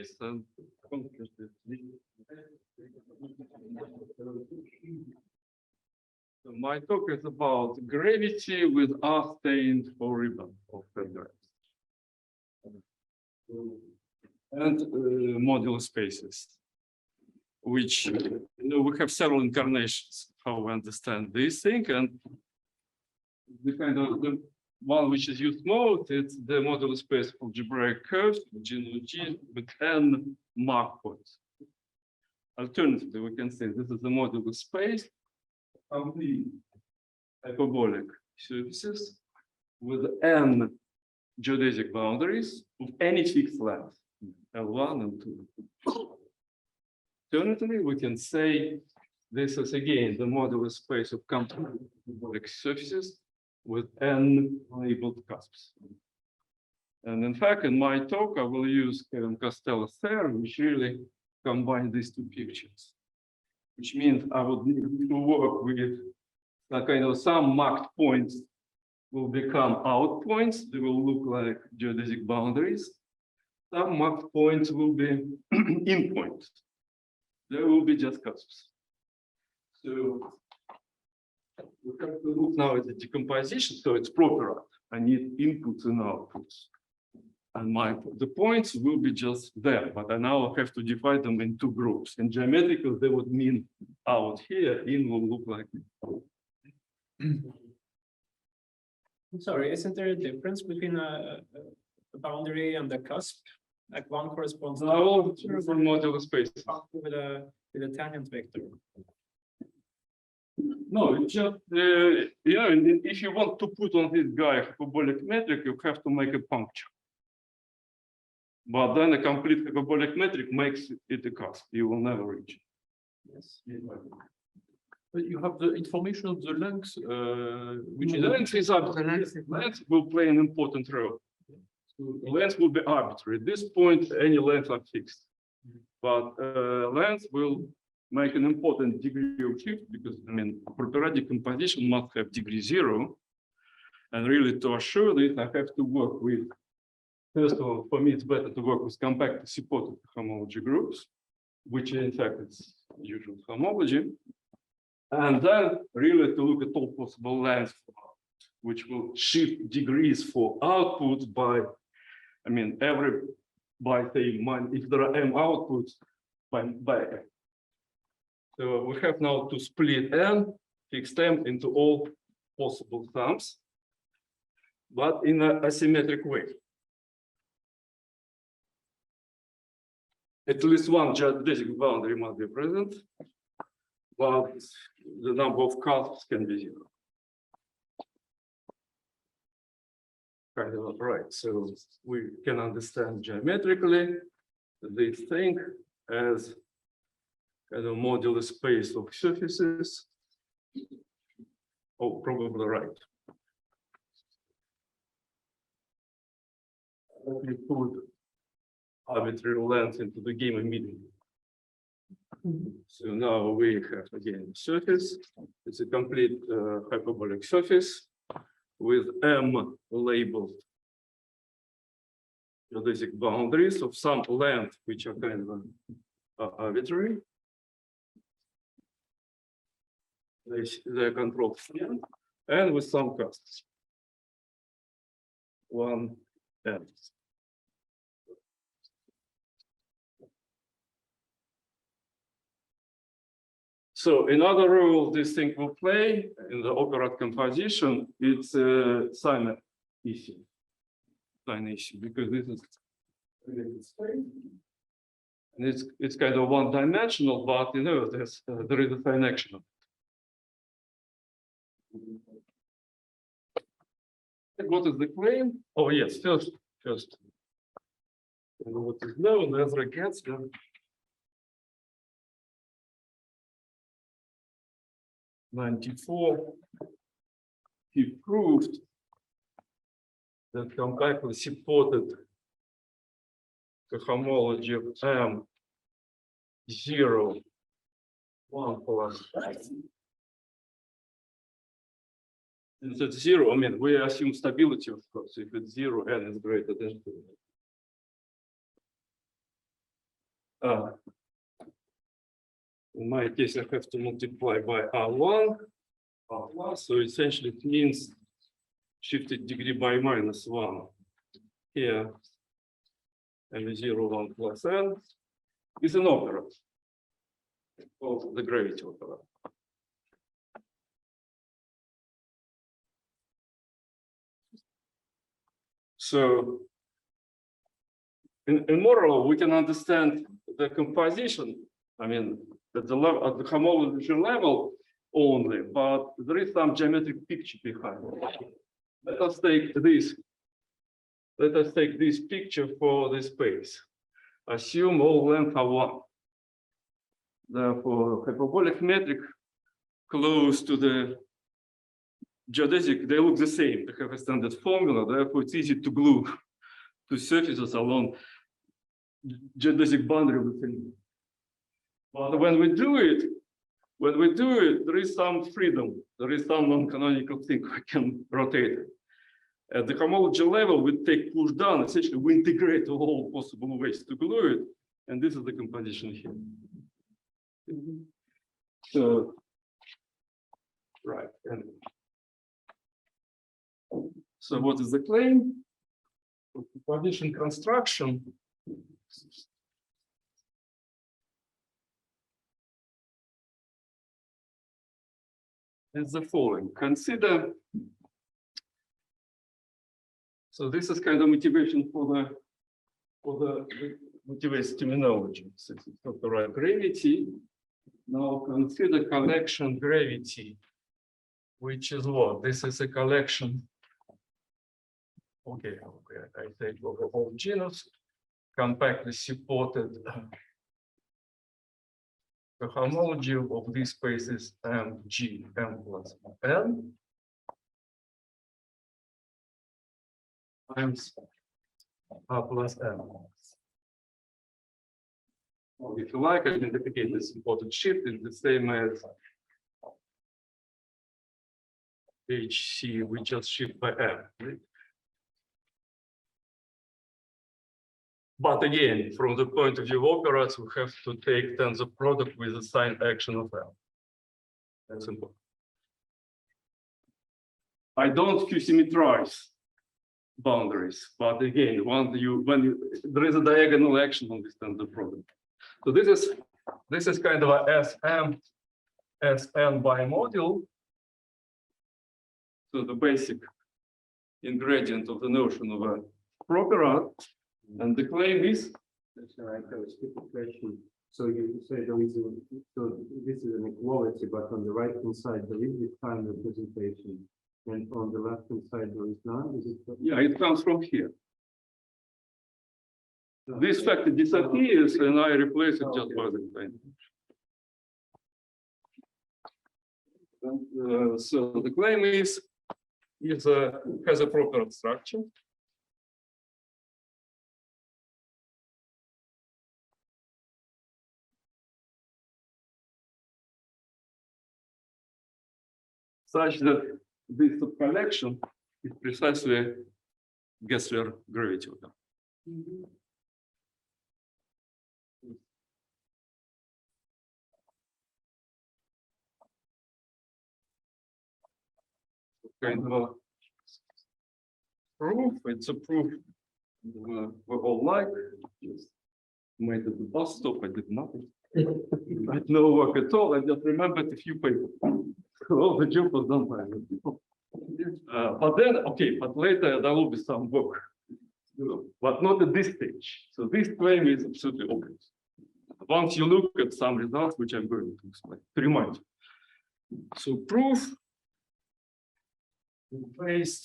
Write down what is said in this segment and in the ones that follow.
space and so my talk is about gravity with R-stained for ribbon of Federers and modular spaces, which we have several incarnations how we understand this thing, and the kind of the one which is used most, it's the modular space of algebraic curves, G with n mark points. Alternatively, we can say this is the modular space of the hyperbolic surfaces with n geodesic boundaries of any fixed length, L1 and 2. Alternatively, we can say this is again the modular space of complex hyperbolic surfaces with n labeled cusps. And in fact, in my talk, I will use Kevin Costello's theorem, which really combines these two pictures, which means I would need to work with a kind of some marked points will become out points. They will look like geodesic boundaries. Some marked points will be in points. They will be just cusps. So we have to look now at the decomposition. So it's properad. I need inputs and outputs. And the points will be just there, but I now have to divide them in two groups. In geometrical, they would mean out here, in will look like Sorry, isn't there a difference between a boundary and the cusp? Like one corresponds to for modular space with a tangent vector. No, it's just if you want to put on this guy a hyperbolic metric, you have to make a puncture. But then a complete hyperbolic metric makes it a cusp. You will never reach it. Yes. But you have the information of the length, which is length is arbitrary. Length will play an important role. So length will be arbitrary. At this point, any lengths are fixed. But length will make an important degree of shift because, I mean, properad decomposition must have degree 0. And really, to assure this, I have to work with, first of all, for me, it's better to work with compactly supported homology groups, which in fact is usual homology. And then really to look at all possible lengths, which will shift degrees for outputs by, I mean, by saying, if there are m outputs, by m. So we have now to split n, fixed m, into all possible sums, but in an asymmetric way. At least one geodesic boundary must be present, but the number of cusps can be 0. Kind of right. So we can understand geometrically this thing as kind of modular space of surfaces. Oh, probably right. Let me put arbitrary length into the game immediately. So now we have again surface. It's a complete hyperbolic surface with m labeled geodesic boundaries of some length, which are kind of arbitrary. They're controlled and with some cusps. 1 n. So another role this thing will play in the operad composition, it's a sign issue. Because this is and it's kind of one-dimensional, but there is a sign action. What is the claim? Oh yes, first. What is known as regards them. '94, he proved that compactly supported the homology of M0 1 plus. Since it's 0, I mean, we assume stability, of course. If it's 0, n is greater than 2. In my case, I have to multiply by R1. So essentially it means shifted degree by -1 here, and 0, 1 plus n is an operand of the gravity operand. So in Merkulov, we can understand the composition, I mean, at the level, at the homology level only, but there is some geometric picture behind. Let us take this. Let us take this picture for the space. Assume all length are 1. Therefore, hyperbolic metric close to the geodesic, they look the same. They have a standard formula. Therefore, it's easy to glue two surfaces along geodesic boundary within. But when we do it, there is some freedom. There is some non-canonical thing we can rotate it. At the homology level, we take push down. Essentially, we integrate all possible ways to glue it, and this is the composition here. So, right. So, what is the claim? Composition construction. Is the following. Consider. So this is kind of motivation for the motivation terminology. So it's not the right gravity. Now consider collection gravity, which is what? This is a collection. Okay, I take over whole genus, compactly supported. The homology of these spaces MG M plus N times R plus M. Well, if you like, I can indicate this important shift is the same as HC, we just shift by M. Right? But again, from the point of view of operas, we have to take tensor product with the sign action of M. That's important. I don't Q-symmetrize boundaries, but again, when you there is a diagonal action on this tensor product. So this is kind of a Sn by module. So the basic ingredient of the notion of a properad. And the claim is. That's right. That was a question. So you say there is so this is an equality, but on the right hand side there is this kind of representation, and on the left hand side there is none. Is it? Yeah, it comes from here. This factor disappears, and I replace it just by the claim. And, so the claim is has a proper structure. Such that this subcollection is precisely Gessler gravity. Kind of a proof. It's a proof we all like. Just made it the bus stop. I did nothing. I did no work at all. I just remembered a few papers. All the job was done by other people. But then, okay, but later there will be some work, but not at this stage. So this claim is absolutely obvious. Once you look at some results, which I'm going to explain, to remind you. So proof based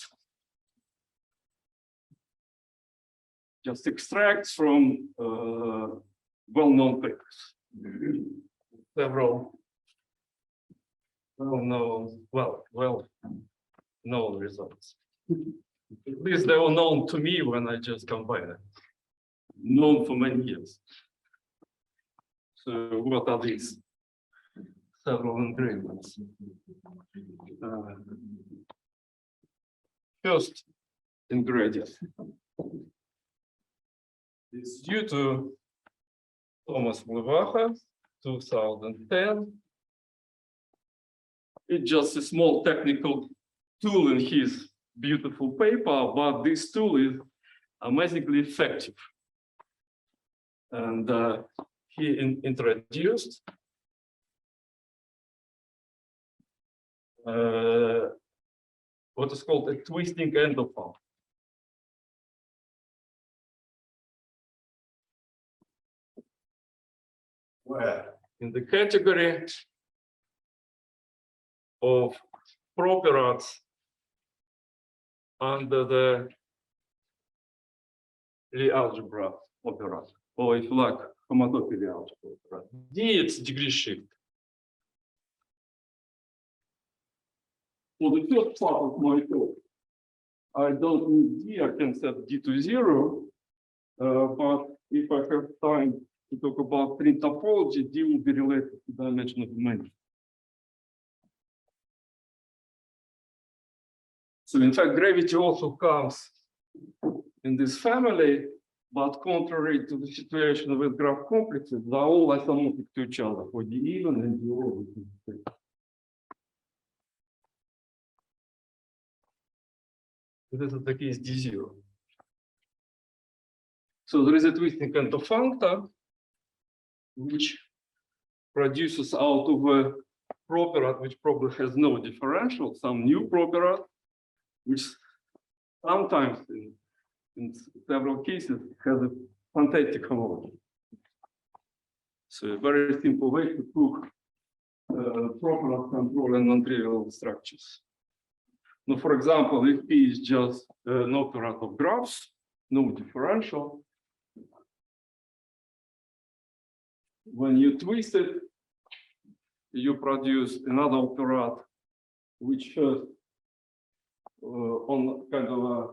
just extracts from well-known papers. Several well-known results. At least they were known to me when I just combined it. Known for many years. So what are these? Several ingredients. First ingredient is due to Thomas Levacha, 2010. It's just a small technical tool in his beautiful paper, but this tool is amazingly effective. And he introduced what is called a twisting endophone. Where in the category of properads under the Lie algebra operad, or if you like, homotopy Lie algebra operad. D, it's degree shift. For the first part of my talk, I don't need D, I can set D to 0, but if I have time to talk about string topology, D will be related to dimension of dimension. So in fact, gravity also comes in this family, but contrary to the situation with graph complexes, they are all isomorphic to each other for D even and D odd. This is the case D0. So there is a twisting endofunctor which produces out of a properad which probably has no differential, some new properad, which sometimes in several cases has a fantastic homology. So a very simple way to cook properad control and non-trivial structures. Now, for example, if P is just an operad of graphs, no differential, when you twist it, you produce another operad which first on kind of a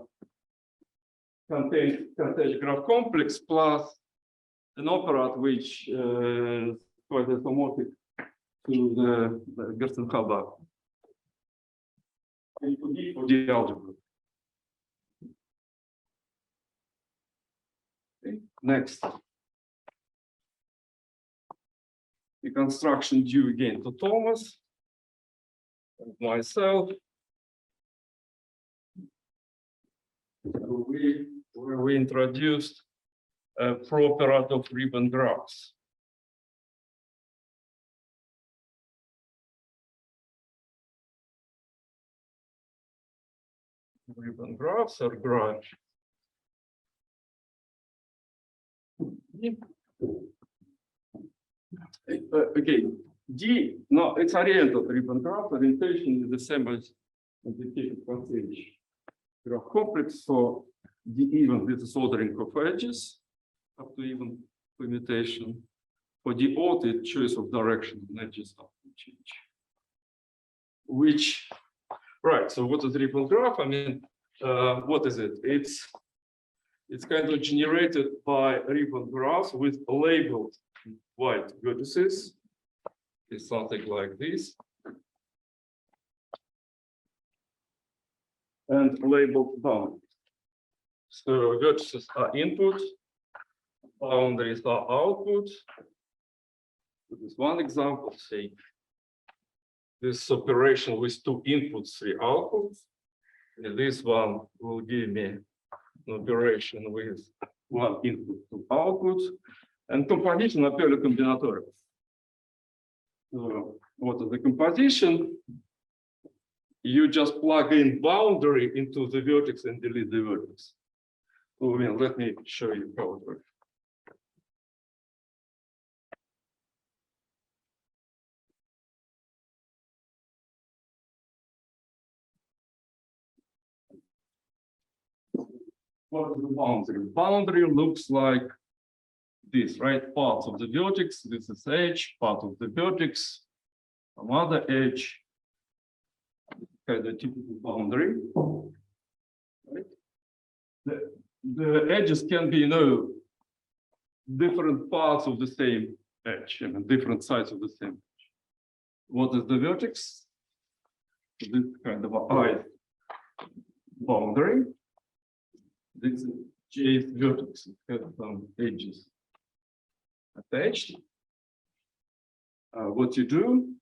contains graph complex plus an operad which is quite isomorphic to the Gerstenhaber for the algebra. Okay. Next, the construction due again to Thomas and myself. So we introduced a properad of ribbon graphs. Ribbon graphs are graphs. Okay, D, no, it's oriented ribbon graph. Orientation is the same as indicated passage. Graph complex for D even, this is ordering of edges up to even permutation. For D odd, it's choice of direction and edges up to change. Which, right, so what is ribbon graph? I mean, what is it? It's kind of generated by ribbon graphs with labeled white vertices. It's something like this. And labeled boundaries. So vertices are input, boundaries are output. This is one example, say this operation with 2 inputs, 3 outputs. And this one will give me an operation with 1 input, 2 outputs. And composition are purely combinatorial. So what is the composition? You just plug in boundary into the vertex and delete the vertex. So let me show you how it works. What is the boundary? Boundary looks like this, right? Parts of the vertex, this is edge, part of the vertex, some other edge, kind of typical boundary. Right? The edges can be, different parts of the same edge, different sides of the same edge. What is the vertex? This kind of a I boundary. This is J's vertex, it has some edges. attached. What you do,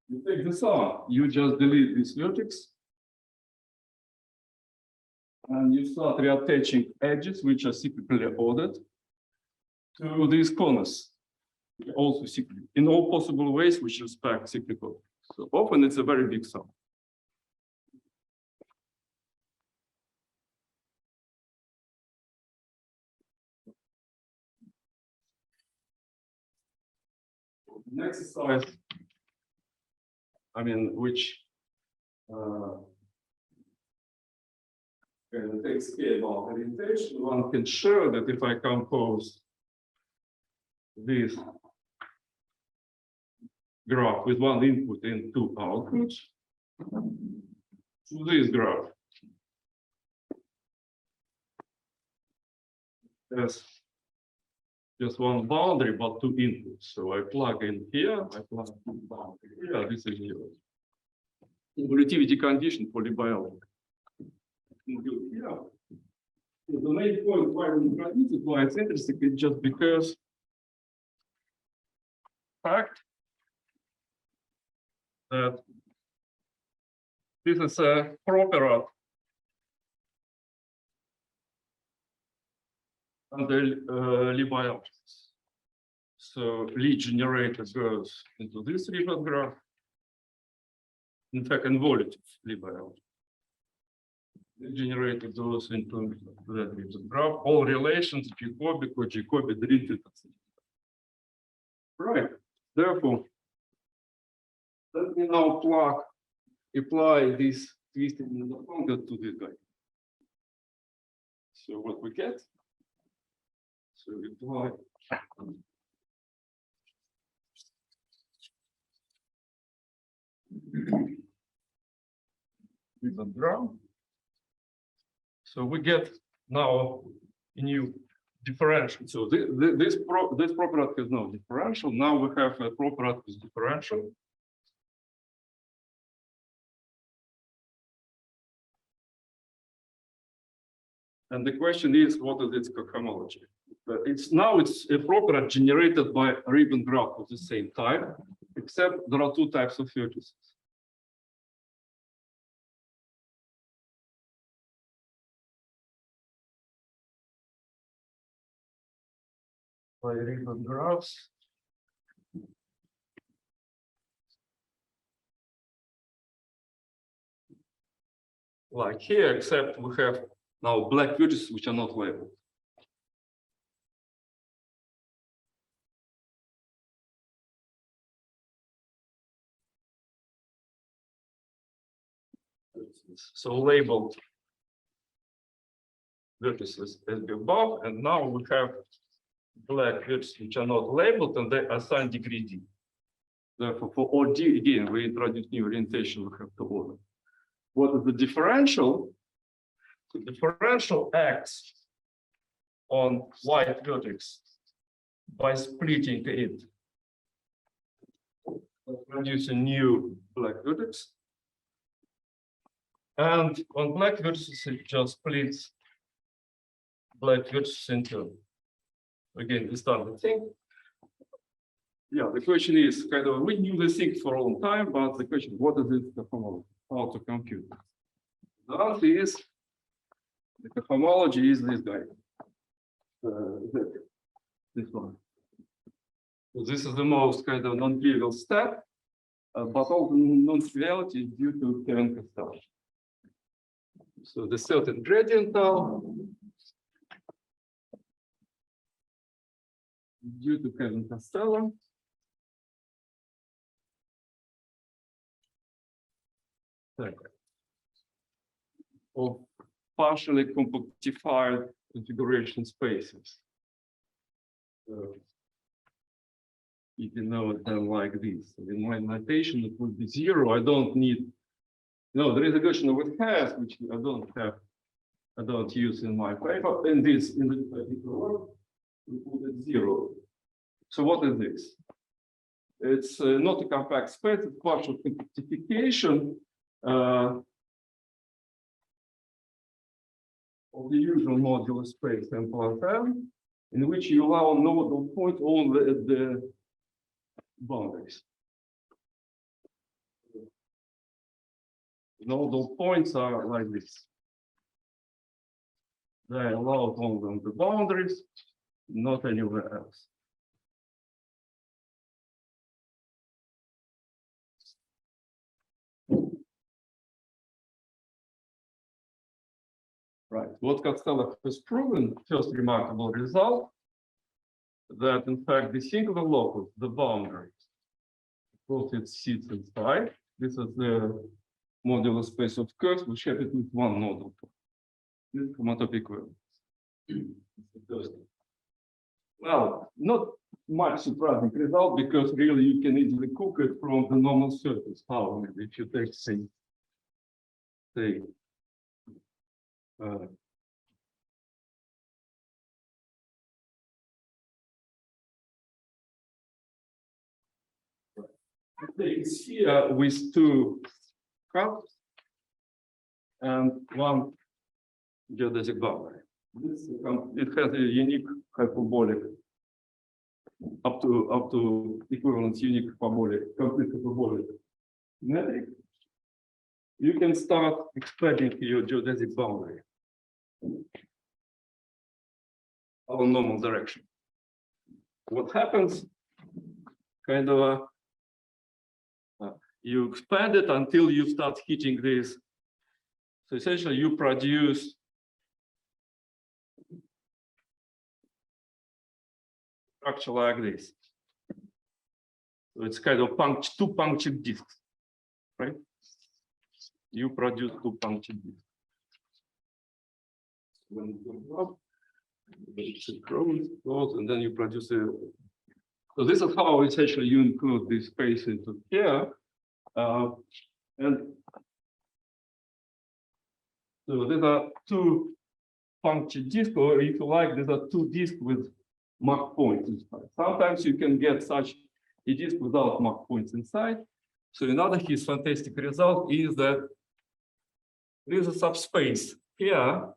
you take this on, you just delete this vertex. And you start reattaching edges, which are cyclically ordered, to these corners. Also cyclical, in all possible ways, which respect cyclical. So often it's a very big sum. An exercise, which takes care about orientation. One can show that if I compose this graph with one input and two outputs to this graph, there's just one boundary but two inputs. So I plug in here, I plug in boundary here. This is your relativity condition for the biology. The main point why it's interesting is just because fact that this is a properad under Lie biologists. So Lie generator goes into this Riemann graph. In fact, involutive Lie biology. Generator goes into that graph. All relations, Jacobi, co-Jacobi, deleted. Right. Therefore, let me now apply this twisting in the function to this guy. So what we get? So we apply. With the graph. So we get now a new differential. So this properad has no differential. Now we have a properad with differential. And the question is, what is its cohomology? It's a properad generated by a Riemann graph of the same type, except there are two types of vertices. By Riemann graphs. Like here, except we have now black vertices which are not labeled. So labeled vertices as above, and now we have black vertices which are not labeled, and they assign degree D. Therefore, for OD, again, we introduce new orientation, we have to order. What is the differential? The differential acts on white vertex by splitting it. Produce a new black vertex. And on black vertices, it just splits black vertices into, again, the standard thing. Yeah, the question is kind of, we knew this thing for a long time, but the question, what is it, the homology, how to compute? The answer is, the homology is this guy, this one. So this is the most kind of non-trivial step, but all the non-triviality is due to Kevin Costello. So the certain gradient now, due to Kevin Costello. Of partially compactified configuration spaces. So you can know them like this. So in my notation, it would be 0. I don't need. No, there is a version with has, which I don't use in my paper. In this particular one, we put it 0. So what is this? It's not a compact space, it's partial compactification of the usual modular space M plus M in which you allow nodal point only at the boundaries. Nodal points are like this. They are allowed only on the boundaries, not anywhere else. Right. What Costello has proven, first remarkable result, that in fact the singular locus, the boundary, both it sits inside. This is the modular space of curves, which have at least one nodal point. This is homotopy equivalence. Well, not much surprising result because really you can easily cook it from the normal surface. How? Maybe if you take say it's here with two cups and one geodesic boundary. It has a unique hyperbolic up to equivalence unique hyperbolic, complete hyperbolic metric. You can start expanding your geodesic boundary along normal direction. What happens? Kind of you expand it until you start hitting this. So essentially, you produce structure like this. So it's kind of two punctured disks, right? You produce two punctured disks. When you go up, it grows, and then you produce a. So this is how essentially you include this space into here, and so these are two punctured disks, or if you like, these are two disks with mark points inside. Sometimes you can get such a disk without mark points inside. So another his fantastic result is that there is a subspace here,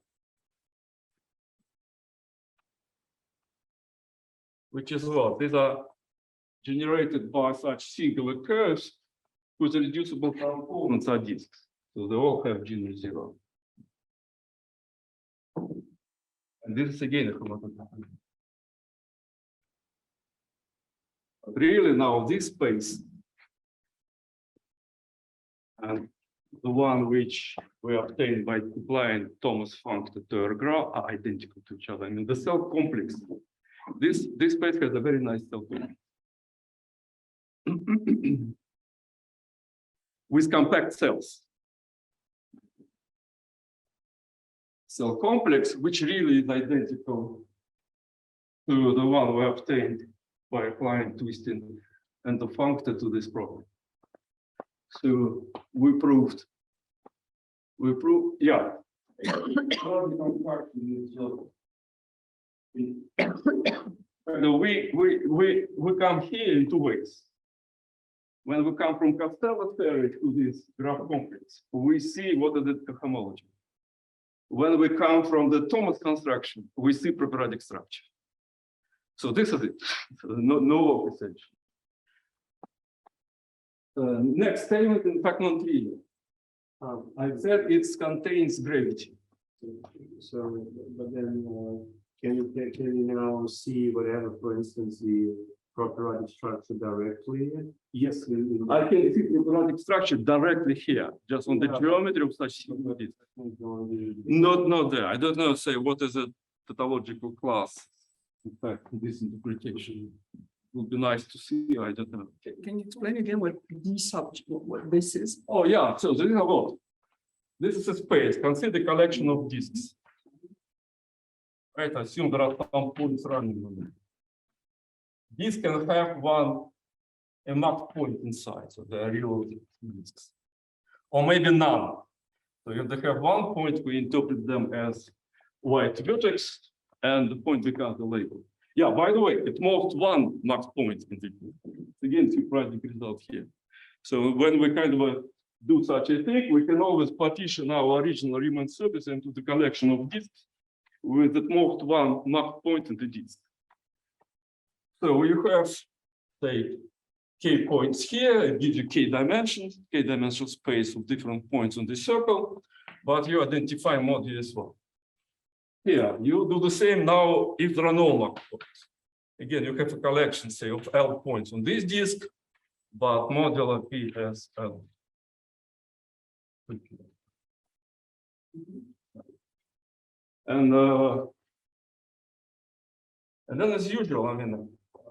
which is what? These are generated by such singular curves whose reducible components are disks. So they all have general zero. And this is again a homotopy. Really now this space and the one which we obtained by applying Thomas function to Algebra are identical to each other. I mean the cell complex. This space has a very nice cell complex. With compact cells. Cell complex, which really is identical to the one we obtained by applying twisting and the functor to this problem. So we proved, yeah. We come here in two ways. When we come from Costello theory to this graph complex, we see what is the homology. When we come from the Thomas construction, we see properadic structure. So this is it. No essential. Next statement, in fact, non-trivial. I said it contains gravity. So, but then can you now see whatever, for instance, the properadic structure directly? Yes, I can see properadic structure directly here, just on the geometry of such single disk. Not there. I don't know. Say what is a tautological class. In fact, this interpretation would be nice to see. I don't know. Can you explain again what what this is? Oh yeah. So this is what. This is a space. Consider a collection of disks. Right. Assume there are some points running on them. This can have a marked point inside, so they are real disks, or maybe none. So if they have one point, we interpret them as white vertex, and the point becomes a label. Yeah, by the way, at most one marked point in the again surprising result here. So when we kind of do such a thing, we can always partition our original Riemann surface into the collection of disks with at most one marked point in the disk. So you have, say, k points here, it gives you k-dimensional space of different points on the circle, but you identify moduli as well. Here, you do the same now if there are no marked points. Again, you have a collection, say, of L points on this disk, but modular P has L. And then as usual, I mean,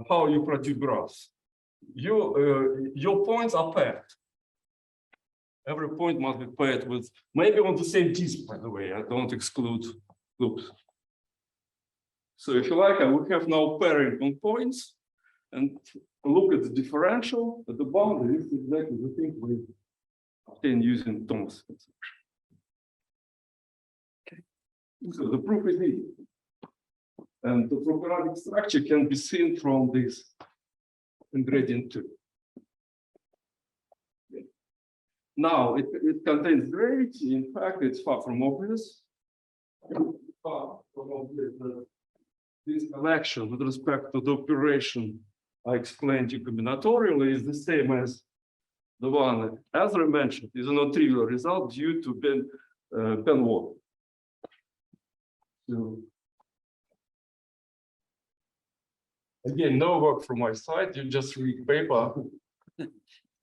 how you produce graphs. Your points are paired. Every point must be paired with, maybe on the same disk, by the way, I don't exclude loops. So if you like, I would have now pairing on points and look at the differential at the boundary. This is exactly the thing we obtain using Thomas conception. Okay. So the proof is easy. And the properad structure can be seen from this ingredient 2. Now, it contains gravity. In fact, it's far from obvious. Far from obvious that this collection with respect to the operation I explained to you combinatorially is the same as the one that Ezra mentioned, is a non-trivial result due to Ben Watt. So, again, no work from my side, you just read paper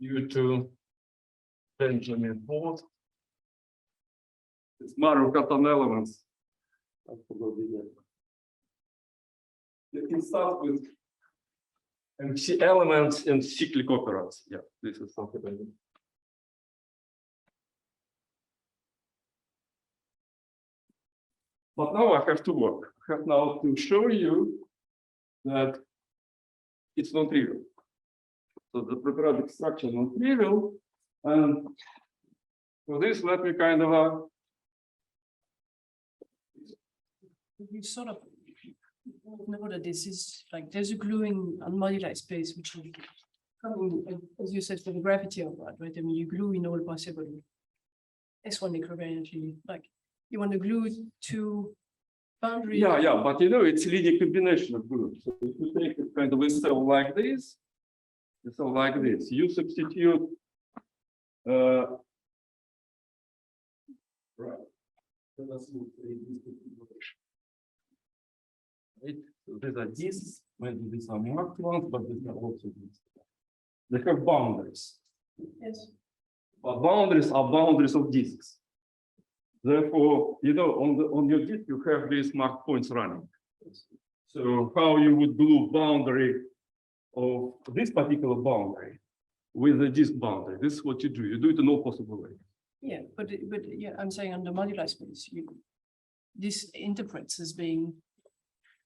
due to Benjamin Watt. It's matter of cotton elements. I forgot the name. You can start with MC elements and cyclic operads. Yeah, this is something I mean. But now I have to work. I have now to show you that it's non-trivial. So the properad structure is non-trivial. And for this, let me kind of You sort of know that this is like there's a gluing unmoduli space, which is coming, as you said, for the gravity of that, right? I mean, you glue in all possible S1 equivariantly, like you want to glue two boundaries. yeah, but you know, it's linear combination of groups. So if you take a kind of a cell like this, you substitute right. Right. So these are disks, maybe these are marked ones, but these are also disks. They have boundaries. Yes. But boundaries are boundaries of disks. Therefore, you know, on your disk, you have these marked points running. So how you would glue boundary of this particular boundary with the disk boundary? This is what you do. You do it in all possible ways. Yeah, but yeah, I'm saying under moduli space, this interprets as being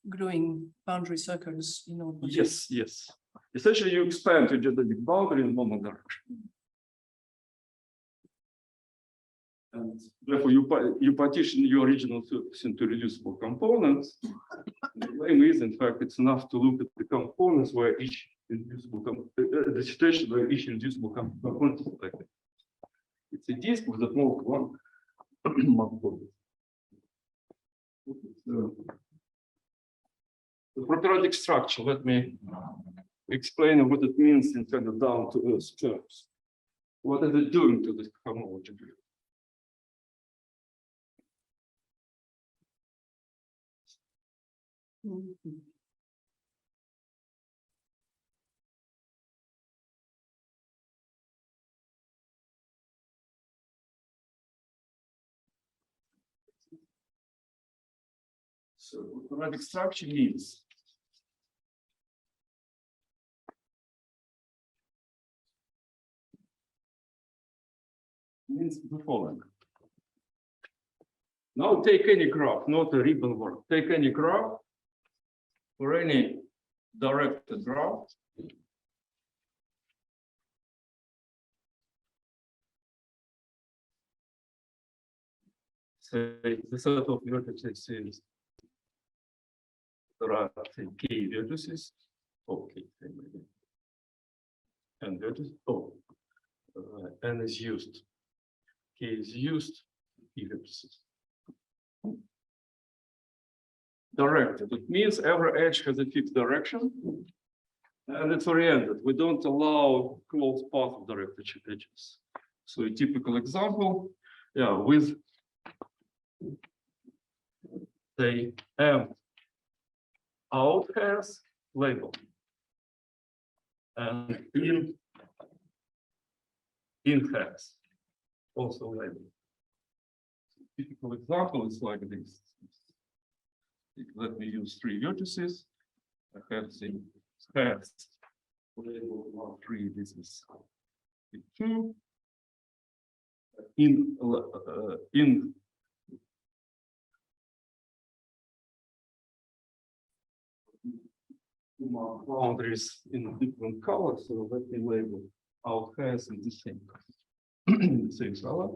gluing boundary circles, you know. Yes. Essentially, you expand your geodetic boundary in normal direction. And therefore, you partition your original surface into reducible components. The claim is, in fact, it's enough to look at the components where each reducible the situation where each reducible component is like that. It's a disk with a small one. The properadic structure, let me explain what it means in kind of down to earth terms. What is it doing to this homology? So what properadic structure means the following. Now take any graph, not a ribbon work. Take any graph for any directed graph. Say the set of vertices is there are say, k vertices. Okay, and vertices. N is used. K is used. P vertices. Directed. It means every edge has a fixed direction. And it's oriented. We don't allow closed path of direct edges. So a typical example, yeah, with the M out has label. And in has also label. Typical example is like this. Let me use 3 vertices. I have the has label 1, 3. This is 2. In boundaries in different colors, so let me label out has in the same the same color.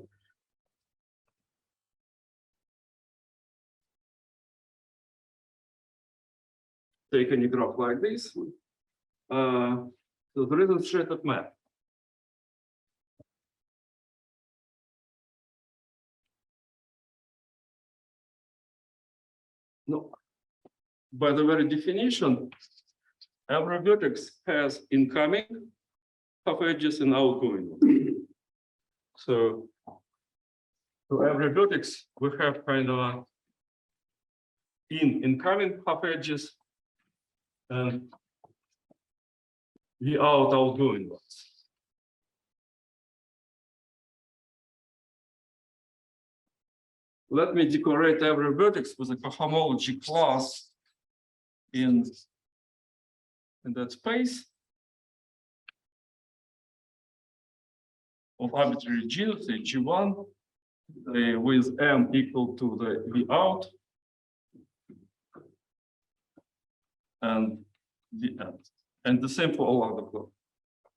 Take any graph like this. So there is a shaded map. No, by the very definition, every vertex has incoming half edges and outgoing. So every vertex we have kind of a incoming half edges and the outgoing ones. Let me decorate every vertex with a cohomology class in that space of arbitrary genus, say G1, with M equal to the V out and the end. And the same for all other classes.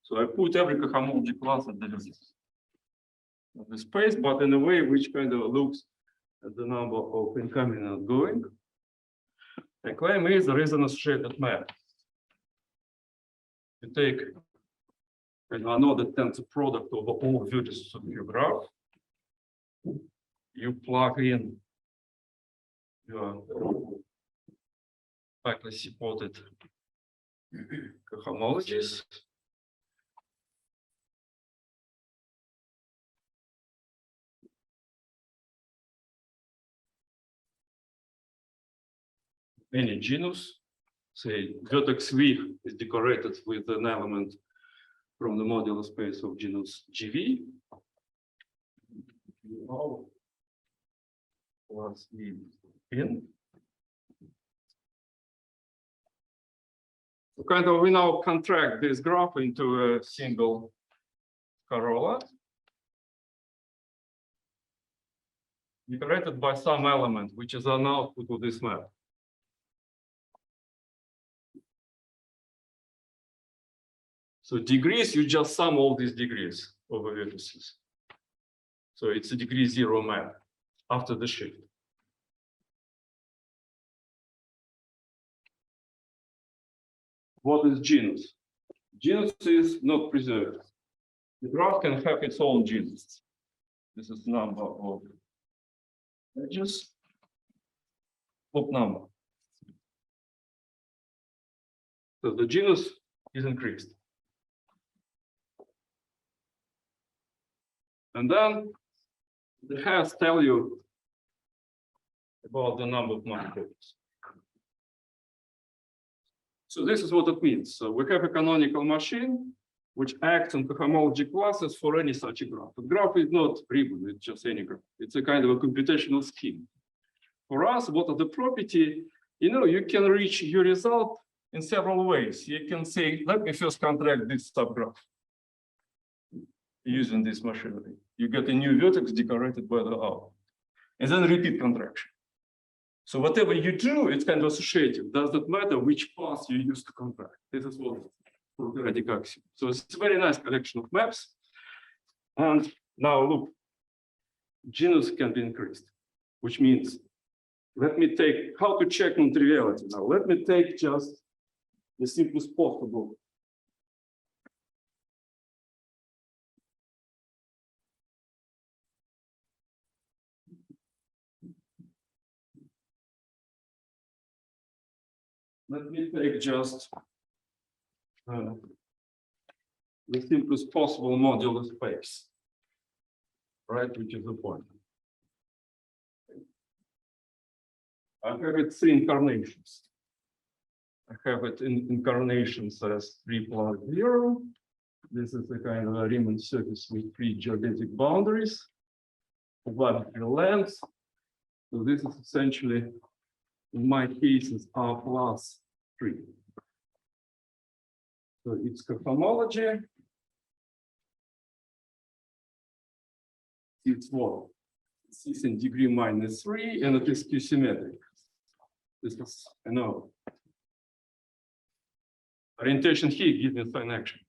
So I put every cohomology class at the space, but in a way which kind of looks at the number of incoming and outgoing. The claim is there is an associated map. You take another tensor product over all vertices of your graph. You plug in your tightly supported cohomologies. Any genus, say vertex V is decorated with an element from the modular space of genus GV. Plus in. So kind of we now contract this graph into a single corolla decorated by some element which is an output of this map. So degrees, you just sum all these degrees over vertices. So it's a degree 0 map after the shift. What is genus? Genus is not preserved. The graph can have its own genus. This is number of edges, of number. So the genus is increased. And then the has tell you about the number of multiples. So this is what it means. So we have a canonical machine which acts on cohomology classes for any such a graph. The graph is not ribbon, it's just any graph. It's a kind of a computational scheme. For us, what are the property? You can reach your result in several ways. You can say, let me first contract this subgraph using this machinery. You get a new vertex decorated by the out, and then repeat contraction. So whatever you do, it's kind of associative. Doesn't matter which path you use to contract. This is what Grothendieck axiom. So it's a very nice collection of maps. And now look, genus can be increased, which means let me take how to check non-triviality. Now let me take just the simplest possible. Let me take just the simplest possible modular space, right? Which is the point. I have it three incarnations. I have it in incarnations as 3 plus 0. This is a kind of a Riemann surface with three geodesic boundaries, arbitrary lengths. So this is essentially, in my case, is R plus 3. So it's cohomology. It's what? It's in degree minus 3, and it is Q-symmetric. This is, orientation here gives me sign action.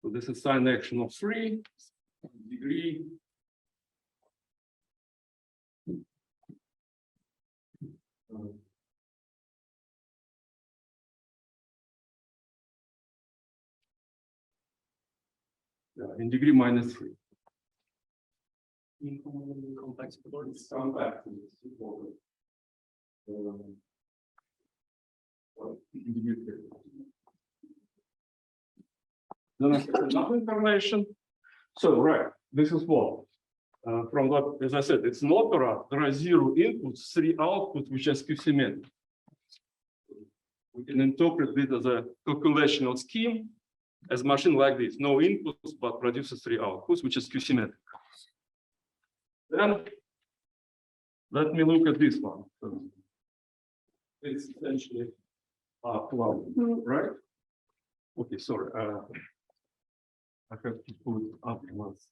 So this is sign action of 3 degree. In degree minus 3. Complex coordinates. Come back to this. Then I have another information. So, right, this is what? From what, as I said, it's an opera. There are 0 inputs, 3 outputs, which are skew-symmetric. We can interpret this as a calculational scheme as machine like this. No inputs, but produces 3 outputs, which is skew-symmetric. Then let me look at this one. So it's essentially plus, right? Okay, sorry. I have to put up once.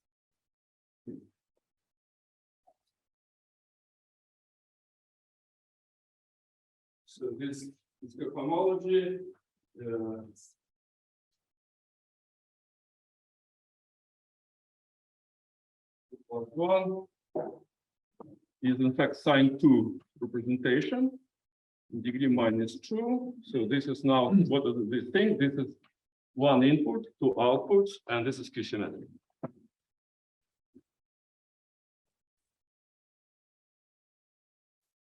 So this is cohomology. One is in fact sine 2 representation, degree minus 2. So this is now what is this thing? This is 1 input, 2 outputs, and this is Q-symmetric.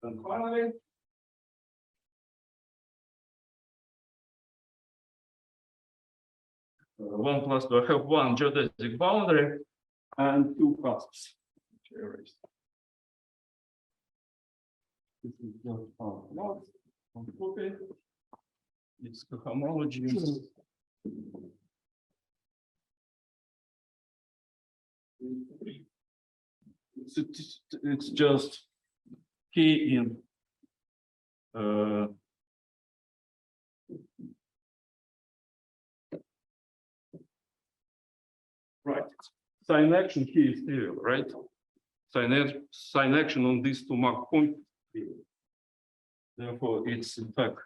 And finally, one plus 2. I have 1 geodesic boundary and 2 cusps. This is just one copy. It's cohomology. It's just key in right. Sign action here is trivial, right? Sign action on these 2 mark points. Therefore, it's in fact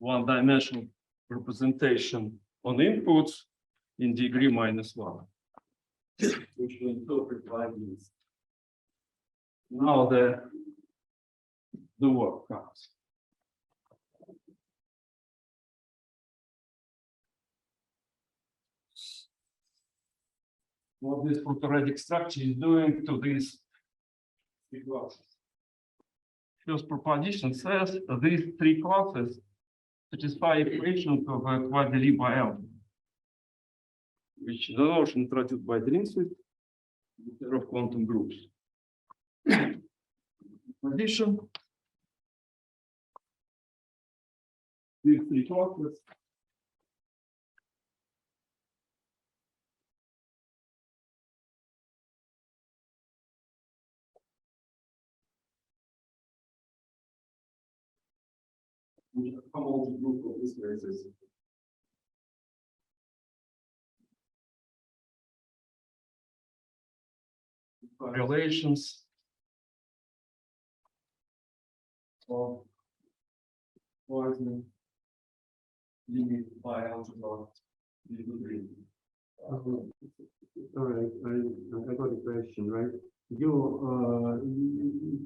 one-dimensional representation on inputs in degree minus 1, which we interpret like this. Now the work comes. What this properad structure is doing to these 3 classes. First proposition says that these 3 classes satisfy equations of a quadrilateral algebra, which is the notion introduced by Drinksmith, the of quantum groups. In addition, these 3 classes homology group of this basis. Relations of Poisson limit by algebra. All right, I got a question, right?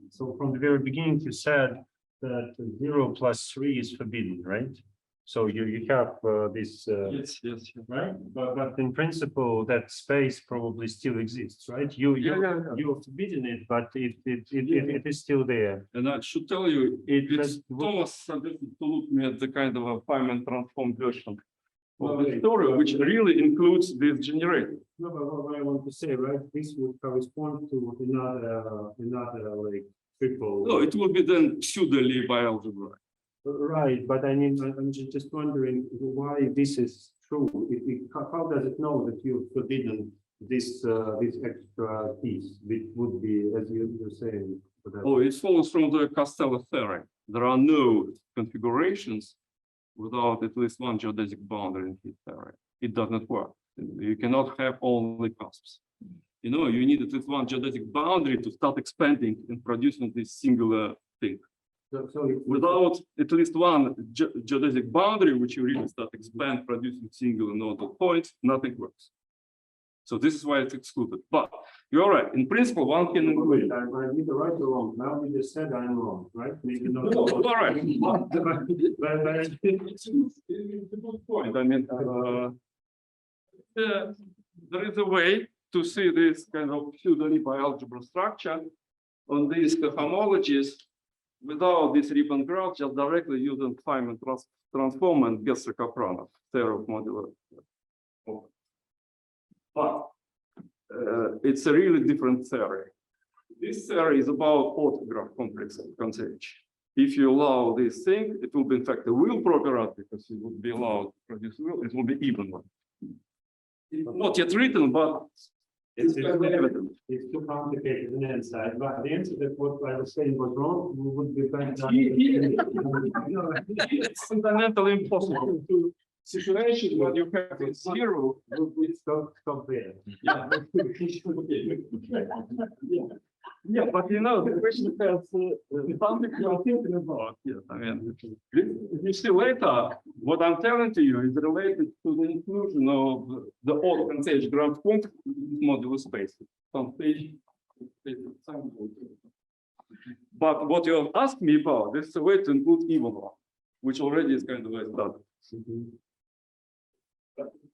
So from the very beginning, you said that 0 plus 3 is forbidden, right? So you have this, Yes, yes, yes. right? But in principle, that space probably still exists, right? Yeah. You've forbidden it, but it is still there. And I should tell you, It it's has- Thomas suggested to look me at the kind of a Feynman transform version of the Right. story, which really includes this generator. No, but what I want to say, right, this would correspond to another like triple. No, it will be then pseudo-Lie by algebra. Right, but I mean, I'm just wondering why this is true. How does it know that you've forbidden this extra piece, which would be, as you're saying? for that? Oh, it follows from the Castello theorem. There are no configurations without at least one geodesic boundary in his theorem. It does not work. You cannot have only cusps. You know, you need at least one geodesic boundary to start expanding and producing this singular thing. So Without at least one geodesic boundary, which you really start expand, producing singular nodal points, nothing works. So this is why it's excluded. But you're right. In principle, one can include. I'm either right or wrong. Now we just said I'm wrong, right? Maybe not. No, all right. But It's a good point. I mean, there is a way to see this kind of pseudo-Lie by algebra structure on these homologies without this ribbon graph, just directly using Feynman transform and Gesser-Kapranov theory of modular. But it's a really different theory. This theory is about orthograph complex concept. If you allow this thing, it will be in fact a real properad because it would be allowed to produce real, it will be even one. It's not yet written, but it's kind of evident. it's too complicated on the inside. But the answer that what I was saying was wrong, we would be back down. It's fundamentally impossible to situation when you have a zero. We stop there. Yeah. Yeah, but you know, the question has something you're thinking about. Yes, I mean, you see later, what I'm telling to you is related to the inclusion of the odd contage graph complex modular space. Some page. But what you have asked me about, this is a way to include even one, which already is kind of like done.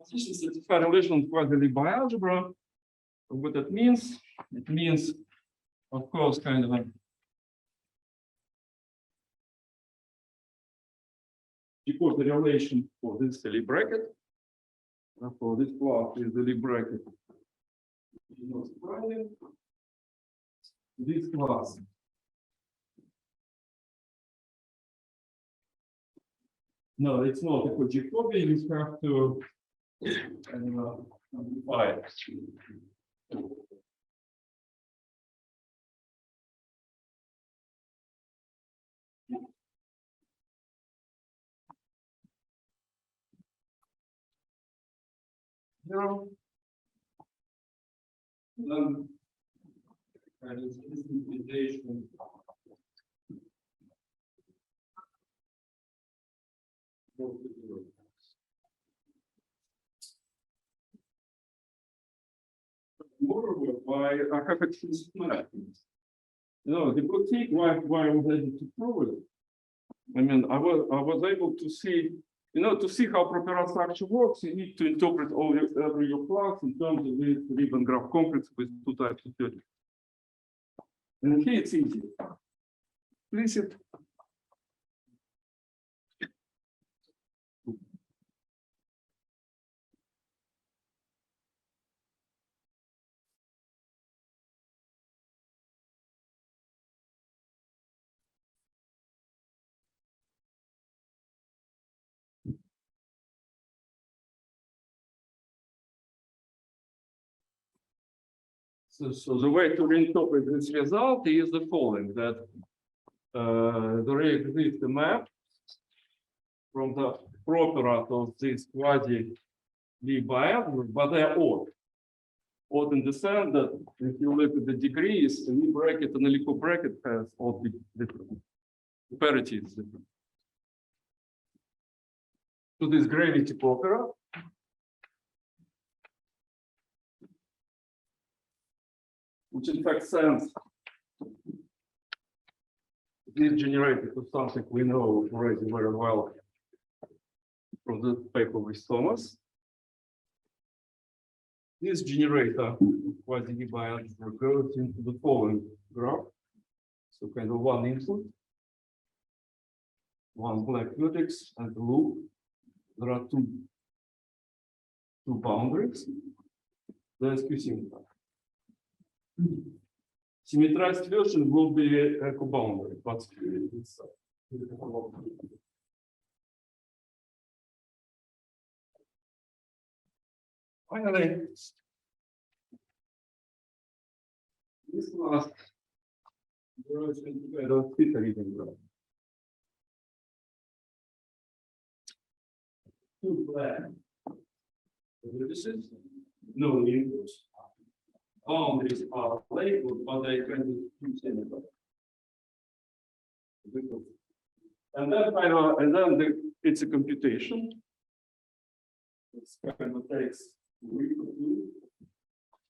Position satisfy relation quasi by algebra. What that means? It means, of course, kind of a because the relation for this Lie bracket, for this class is the Lie bracket. Not surprising. This class. No, it's not a Cauchy copy. You have to amplify it. Zero. Then and it's instrumentation. Moreover, why I have explicit math. You know, the Grothendieck, why I was able to prove it. I mean, I was able to see, you know, to see how properad structure works, you need to interpret every your class in terms of this ribbon graph complex with two types of theory. And here it's easy. Implicit. So the way to reinterpret this result is the following, that there exists a map from the properad of this quasi-Lie by algebra, but they are odd. Odd in the sense that if you look at the degrees, a Lie bracket and a Lie bracket has odd different. The parity is different. So this gravity properad. Which in fact sends this generated to something we know already very well from the paper with Thomas. This generator quasi-algebra goes into the following graph. So kind of one input, one black vertex and a loop. There are two boundaries. There's Q symmetry. Symmetrized version will be a co-boundary, but it's finally, this last version I don't fit anything wrong. Two black vertices, no inputs. Boundaries are labeled, but they can use anybody. And then it's a computation. It's kind of takes a week or two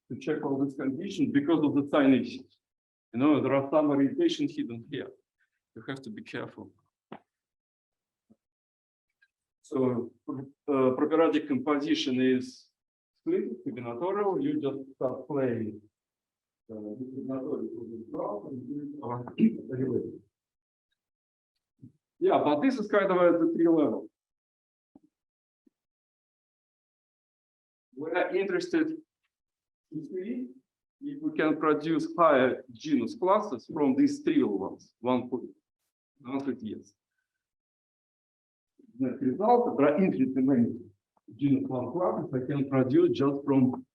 to check all these conditions because of the tiny issues. You know, there are some orientations hidden here. You have to be careful. So properad composition is split, combinatorial. You just start playing combinatorial with the graph and yeah, but this is kind of at the tree level. We're interested in three if we can produce higher genus classes from these trivial ones, 100 years. The result, there are infinitely many genus one classes I can produce just from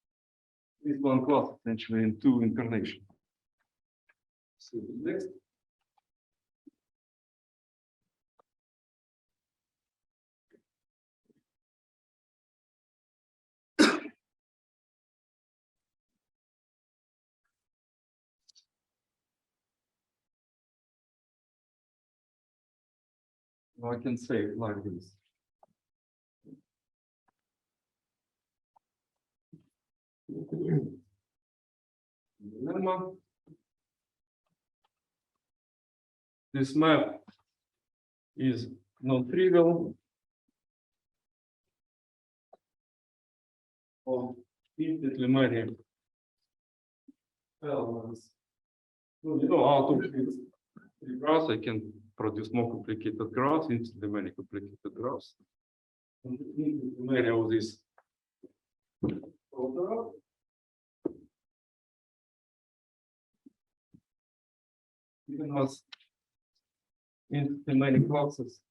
this one class, essentially in two incarnations. So next. I can say it like this. Remember, this map is non-trivial of infinitely many elements. So, you know, out of these three graphs, I can produce more complicated graphs, infinitely many complicated graphs. And infinitely many of these even has infinitely many classes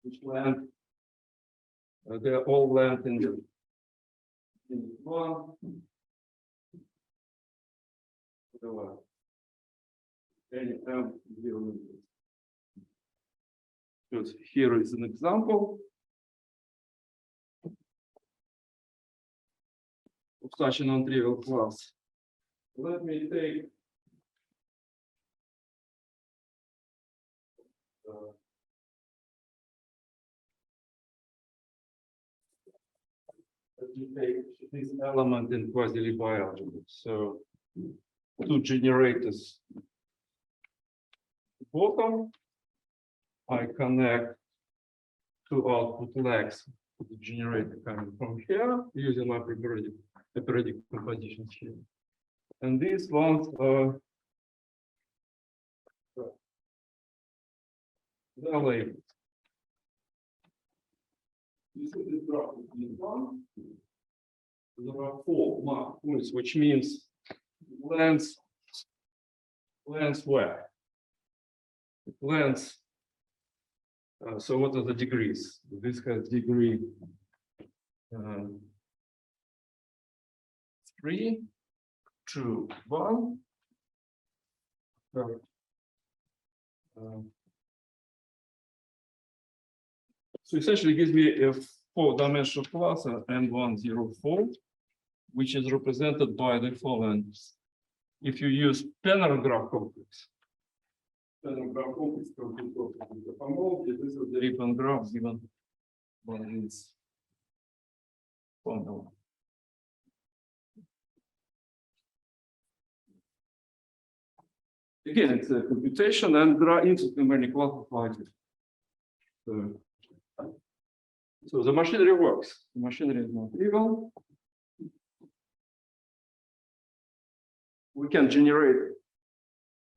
which land, they are all land in one. Because here is an example of such a non-trivial class. Let me take this element in quasi-Lie algebra. So two generators bottom, I connect two output legs to the generator coming from here using my periodic composition here. And these ones are the labels. You see this graph in one. There are four marked points, which means lands where? It lands. So what are the degrees? This has degree 3, 2, 1. So essentially it gives me a 4-dimensional class N104, which is represented by the following. If you use planar graph complex, this is the Riemann graph given by this formula. again, it's a computation, and there are interesting many classes like it. So the machinery works. The machinery is not trivial. We can generate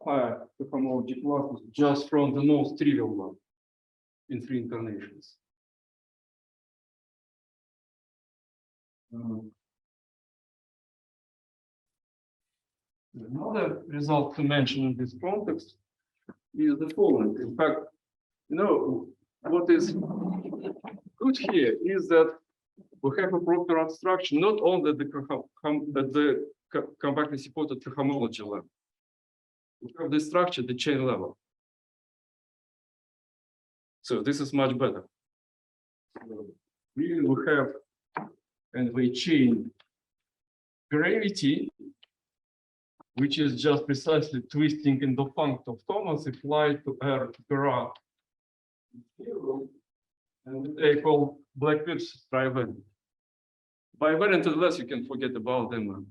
higher homology classes just from the most trivial one in 3 incarnations. Another result to mention in this context is the following. In fact, what is good here is that we have a proper abstraction, not only at the compactly supported homology level. We have the structure at the chain level. So this is much better. Really, we have and we chain gravity, which is just precisely twisting in the function of Thomas applied to R properad. And we take all black bits trivalent. By variant less, you can forget about them.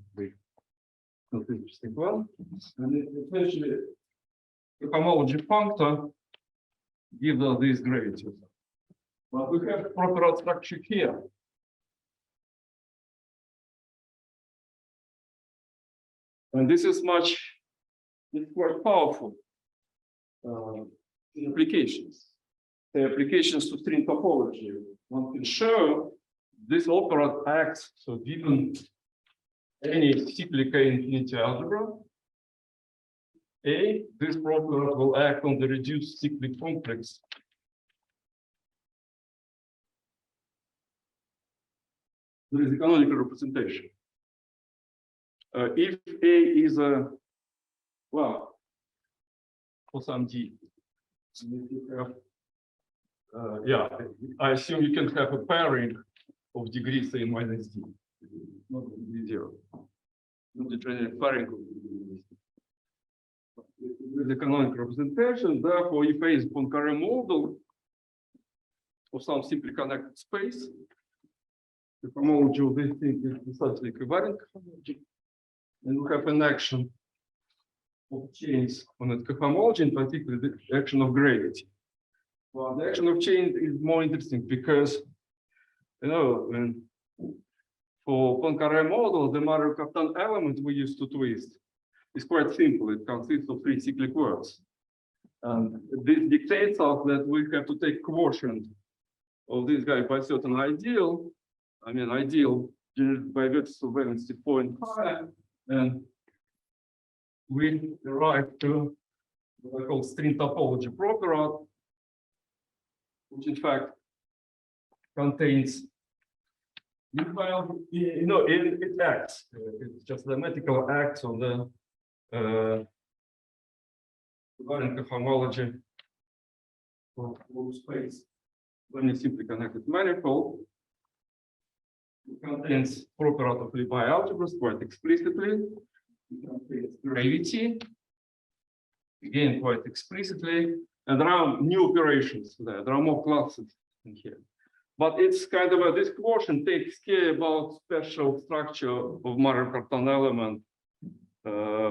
Not interesting. Well, and essentially, the homology functor gives us these gravities. But we have proper structure here. And this is it's quite powerful in applications. The applications to string topology. One can show this operad acts, so given any cyclic infinity algebra, this properad will act on the reduced cyclic complex. There is a canonical representation. If A is for some D, if you have, I assume you can have a pairing of degrees A minus D, not degree 0. Not the generic pairing of degrees. With the canonical representation, therefore, if A is Poincaré model of some simply connected space, the homology of this thing is precisely equivalent homology. And we have an action of chains on the cohomology, in particular the action of gravity. Well, the action of chain is more interesting because, for Poincaré model, the Merkulov element we use to twist is quite simple. It consists of 3 cyclic words. And this dictates us that we have to take quotient of this guy by certain ideal. Ideal generated by vertices of valency 4 and higher. And we arrive to what I call string topology properad, which in fact contains, it acts. It's just the mathematical acts on the variant homology of space when you simply connected manifold. It contains properad of Lebesgue algebras quite explicitly. It contains gravity, again quite explicitly, and there are new operations there. There are more classes in here. But it's kind of this quotient takes care about special structure of Merkulov element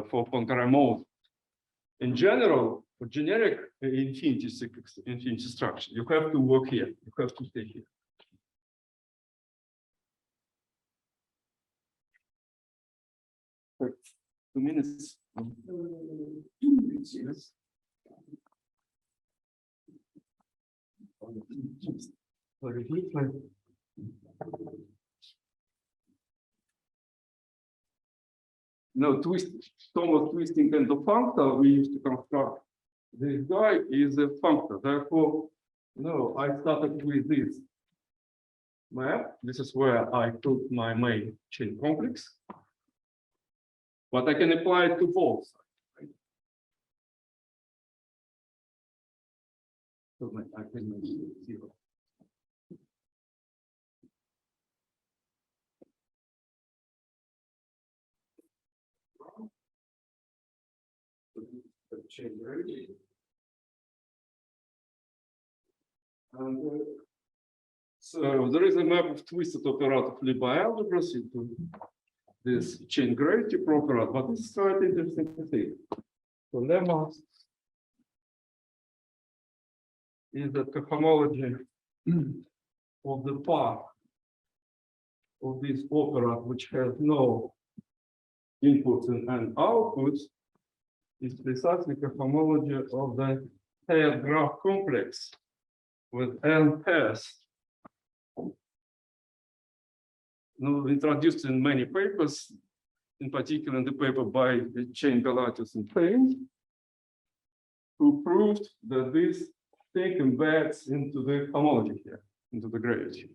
for Poincaré mode. In general, for generic infinity structure, you have to work here. You have to stay here. 2 minutes. 2 minutes, yes. Very briefly. Thomas twisting and the functor we used to construct. This guy is a functor. Therefore, I started with this map. This is where I put my main chain complex. But I can apply it to both sides, right? So I can make it 0. Chain gravity. And so there is a map of twisted operad of Lebesgue algebras into this chain gravity properad, but it's quite interesting to see. So lemma is the cohomology of the path of this opera, which has no inputs and outputs, is precisely cohomology of the paired graph complex with n pairs. Introduced in many papers, in particular in the paper by Chain Galatis and Payne, who proved that this thing embeds into the homology here, into the gravity.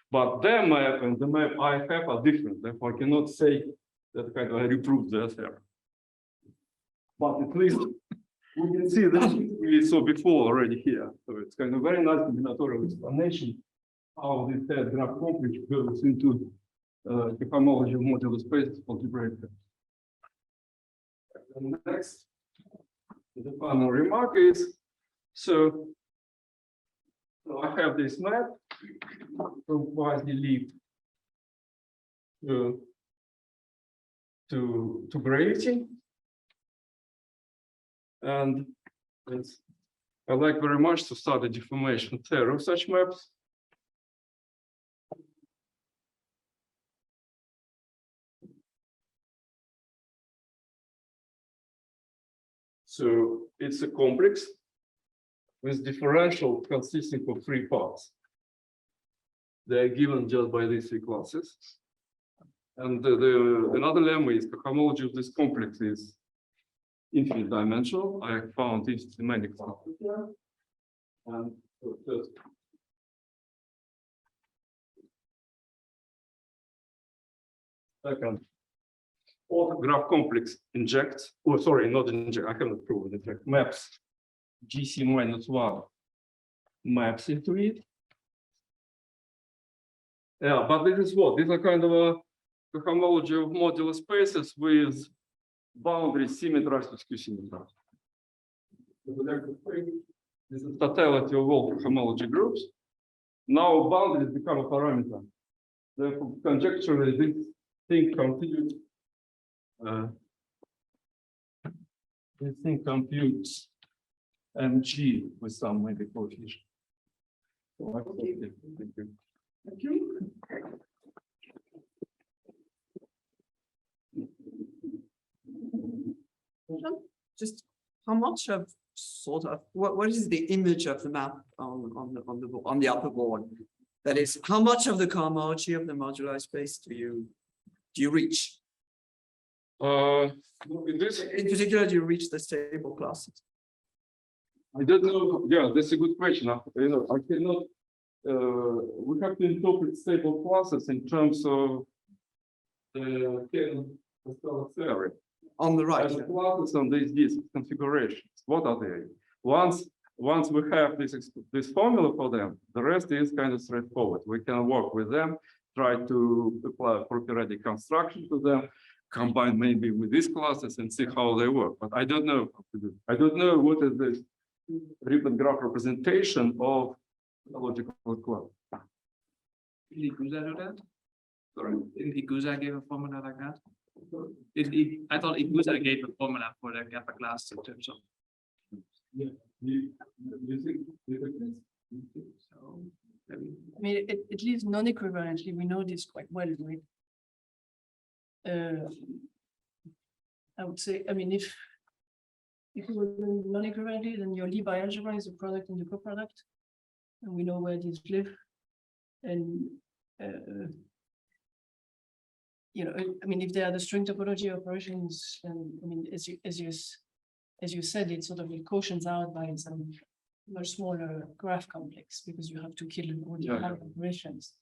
But their map and the map I have are different. Therefore, I cannot say that kind of I reproved their theorem. But at least we can see that we saw before already here. So it's kind of very nice combinatorial explanation how this paired graph complex goes into the homology of modular spaces for algebraic. And next, the final remark is, so I have this map from quasi-leaf to gravity, and I like very much to study deformation theory of such maps. So it's a complex with differential consisting of three parts. They are given just by these three classes. And another lemma is the homology of this complex is infinite dimensional. I found this in many classes here. And first, second, graph complex injects, oh, sorry, not inject, I cannot prove it, in fact, maps GC minus 1 maps into it. Yeah, but this is what? These are kind of a homology of modular spaces with boundaries symmetrized to skew symmetrized. This is totality of all homology groups. Now boundaries become a parameter. Therefore, conjecturally, this thing computes. This thing computes mg with some maybe coefficient. So thank you. Thank you. Just how much of sort of what is the image of the map on the upper board? That is, how much of the cohomology of the modular space do you reach? In particular, do you reach the stable classes? I don't know. Yeah, that's a good question. I cannot. We have to interpret stable classes in terms of the theory. On the right. The classes on these configurations. What are they? Once we have this formula for them, the rest is kind of straightforward. We can work with them, try to apply properad construction to them, combine maybe with these classes and see how they work. But I don't know how to do. I don't know what is this ribbon graph representation of the logical class. Did Guza do that? Sorry. Didn't Guza give a formula like that? I thought Guza gave a formula for the kappa class in terms of. Yeah. You think So I mean, at least non-equivalently, we know this quite well, right? I would say, I mean, if you were doing non-equivalently, then your Lie algebra is the product and the coproduct, and we know where these live. And you know, I mean, if they are the string topology operations, and I mean, as you said, it sort of quotients out by some much smaller graph complex because you have to kill all the other operations.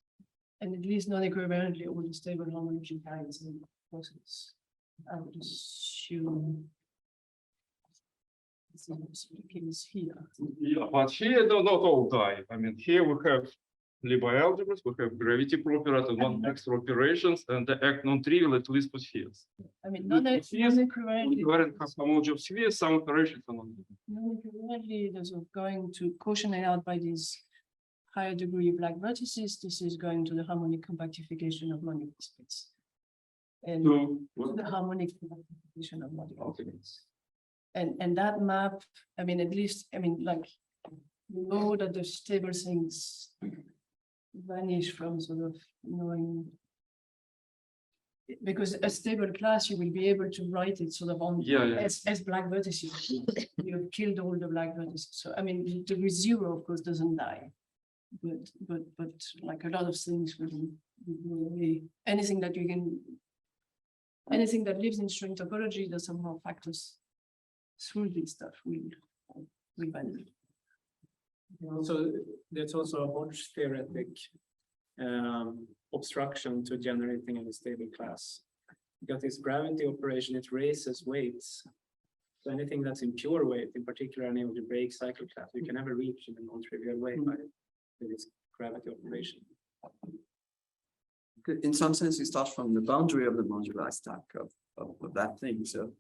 And at least non-equivalently, all the stable homology kinds in the process. I would assume it's also the case here. Yeah, but here not all die. I mean, here we have Lie algebras, we have gravity properad and one extra operations, and they act non-trivial at least for spheres. I mean, non-equivalently. Homology of spheres, some operations are not. Non-equivalently, those are going to quotient out by these higher degree black vertices. This is going to the harmonic compactification of modular space. And To to the harmonic compactification of modular space. And that map, I mean, at least, I mean, like, you know that the stable things vanish from sort of knowing. Because a stable class, you will be able to write it sort of on Yeah, yeah. as black vertices. You've killed all the black vertices. So I mean, the degree 0, of course, doesn't die. But like a lot of things will go away. Anything that you can, anything that lives in string topology that somehow factors through this stuff will vanish. Also, there's also a Hodge theoretic obstruction to generating a stable class. Because this gravity operation, it raises weights. So anything that's in pure weight, in particular an algebraic cycle class, you can never reach in a non-trivial way by this gravity operation. In some sense, we start from the boundary of the moduli stack of that thing. So